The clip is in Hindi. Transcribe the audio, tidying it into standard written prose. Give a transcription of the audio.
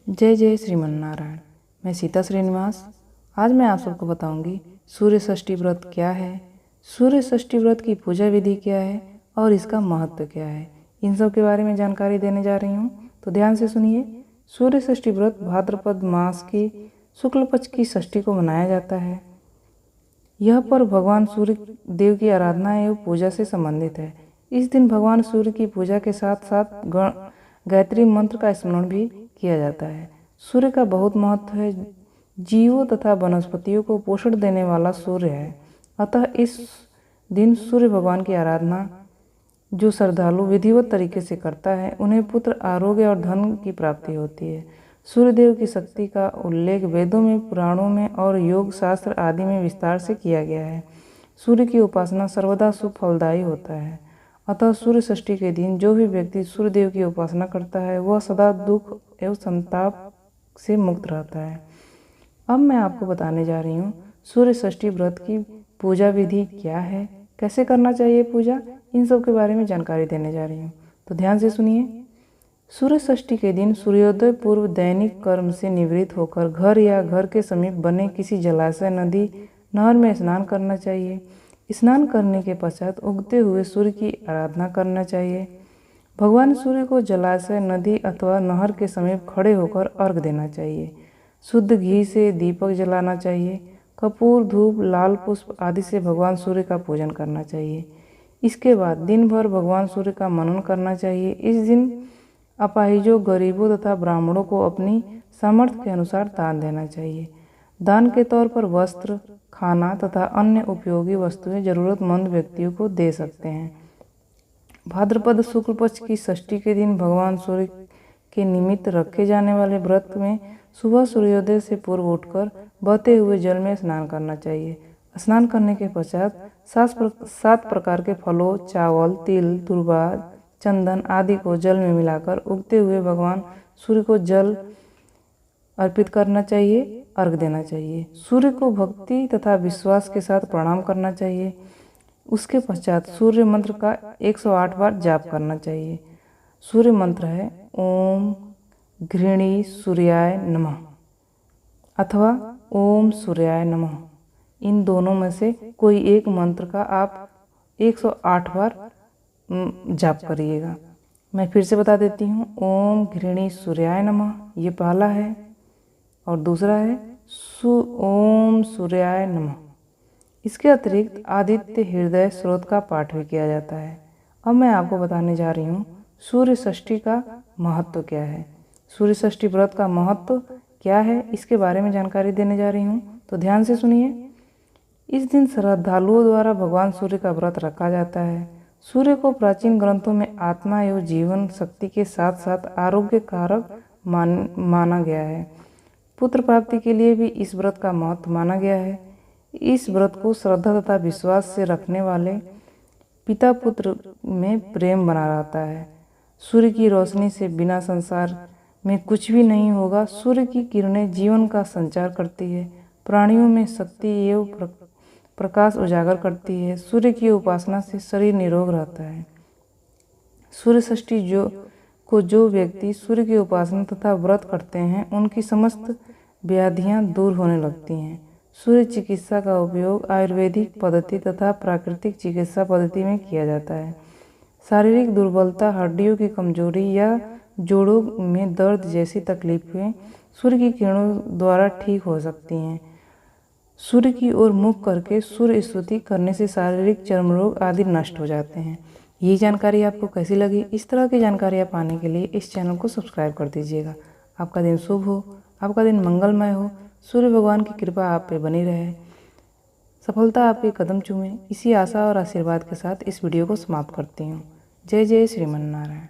जय जय श्रीमन नारायण। मैं सीता श्रीनिवास। आज मैं आप सबको बताऊंगी सूर्य षष्ठी व्रत क्या है, सूर्य षष्ठी व्रत की पूजा विधि क्या है और इसका महत्व क्या है। इन सब के बारे में जानकारी देने जा रही हूँ, तो ध्यान से सुनिए। सूर्य षष्ठी व्रत भाद्रपद मास की शुक्ल पक्ष की षष्ठी को मनाया जाता है। यह पर्व भगवान सूर्य देव की आराधना एवं पूजा से संबंधित है। इस दिन भगवान सूर्य की पूजा के साथ साथ गायत्री मंत्र का स्मरण भी किया जाता है। सूर्य का बहुत महत्व है। जीवों तथा वनस्पतियों को पोषण देने वाला सूर्य है। अतः इस दिन सूर्य भगवान की आराधना जो श्रद्धालु विधिवत तरीके से करता है, उन्हें पुत्र, आरोग्य और धन की प्राप्ति होती है। सूर्यदेव की शक्ति का उल्लेख वेदों में, पुराणों में और योग शास्त्र आदि में विस्तार से किया गया है। सूर्य की उपासना सर्वदा शुभ फलदायी होता है। अतः सूर्य षष्ठी के दिन जो भी व्यक्ति सूर्यदेव की उपासना करता है, वह सदा दुख एवं संताप से मुक्त रहता है। अब मैं आपको बताने जा रही हूँ सूर्य षष्ठी व्रत की पूजा विधि क्या है, कैसे करना चाहिए पूजा, इन सब के बारे में जानकारी देने जा रही हूँ, तो ध्यान से सुनिए। सूर्य षष्ठी के दिन सूर्योदय पूर्व दैनिक कर्म से निवृत्त होकर घर या घर के समीप बने किसी जलाशय, नदी, नहर में स्नान करना चाहिए। स्नान करने के पश्चात उगते हुए सूर्य की आराधना करना चाहिए। भगवान सूर्य को जलाशय, नदी अथवा नहर के समीप खड़े होकर अर्घ देना चाहिए। शुद्ध घी से दीपक जलाना चाहिए। कपूर, धूप, लाल पुष्प आदि से भगवान सूर्य का पूजन करना चाहिए। इसके बाद दिन भर भगवान सूर्य का मनन करना चाहिए। इस दिन अपाहिजों, गरीबों तथा ब्राह्मणों को अपनी सामर्थ्य के अनुसार दान देना चाहिए। दान के तौर पर वस्त्र, खाना तथा अन्य उपयोगी वस्तुएं जरूरतमंद व्यक्तियों को दे सकते हैं। भाद्रपद शुक्ल पक्ष की षष्ठी के दिन भगवान सूर्य के निमित्त रखे जाने वाले व्रत में सुबह सूर्योदय से पूर्व उठकर बहते हुए जल में स्नान करना चाहिए। स्नान करने के पश्चात 7 प्रकार के फलों, चावल, तिल, दूर्वा, चंदन आदि को जल में मिलाकर उगते हुए भगवान सूर्य को जल अर्पित करना चाहिए, अर्घ देना चाहिए। सूर्य को भक्ति तथा विश्वास के साथ प्रणाम करना चाहिए। उसके पश्चात सूर्य मंत्र का 108 बार जाप करना चाहिए। सूर्य मंत्र है ओम घृणी सूर्याय नमः अथवा ओम सूर्याय नमः। इन दोनों में से कोई एक मंत्र का आप 108 बार जाप करिएगा। मैं फिर से बता देती हूँ। ओम घृणी सूर्याय नमः, ये पहला है, और दूसरा है ओम सूर्याय नमः। इसके अतिरिक्त आदित्य हृदय स्रोत का पाठ भी किया जाता है। अब मैं आपको बताने जा रही हूँ सूर्य षष्ठी का महत्व क्या है। सूर्य षष्ठी व्रत का महत्व क्या है, इसके बारे में जानकारी देने जा रही हूँ, तो ध्यान से सुनिए। इस दिन श्रद्धालुओं द्वारा भगवान सूर्य का व्रत रखा जाता है। सूर्य को प्राचीन ग्रंथों में आत्मा एवं जीवन शक्ति के साथ साथ आरोग्य कारक माना गया है। पुत्र प्राप्ति के लिए भी इस व्रत का महत्व माना गया है। इस व्रत को श्रद्धा तथा विश्वास से रखने वाले पिता पुत्र में प्रेम बना रहता है। सूर्य की रोशनी से बिना संसार में कुछ भी नहीं होगा। सूर्य की किरणें जीवन का संचार करती है, प्राणियों में शक्ति एवं प्रकाश उजागर करती है। सूर्य की उपासना से शरीर निरोग रहता है। सूर्य षष्ठी जो व्यक्ति सूर्य की उपासना तथा व्रत करते हैं, उनकी समस्त व्याधियां दूर होने लगती हैं। सूर्य चिकित्सा का उपयोग आयुर्वेदिक पद्धति तथा प्राकृतिक चिकित्सा पद्धति में किया जाता है। शारीरिक दुर्बलता, हड्डियों की कमजोरी या जोड़ों में दर्द जैसी तकलीफें सूर्य की किरणों द्वारा ठीक हो सकती हैं। सूर्य की ओर मुख करके सूर्य स्तुति करने से शारीरिक चर्म रोग आदि नष्ट हो जाते हैं। ये जानकारी आपको कैसी लगी? इस तरह की जानकारियाँ पाने के लिए इस चैनल को सब्सक्राइब कर दीजिएगा। आपका दिन शुभ हो, आपका दिन मंगलमय हो। सूर्य भगवान की कृपा आप पे बनी रहे, सफलता आपके कदम चूमे। इसी आशा और आशीर्वाद के साथ इस वीडियो को समाप्त करती हूँ। जय जय श्रीमन नारायण।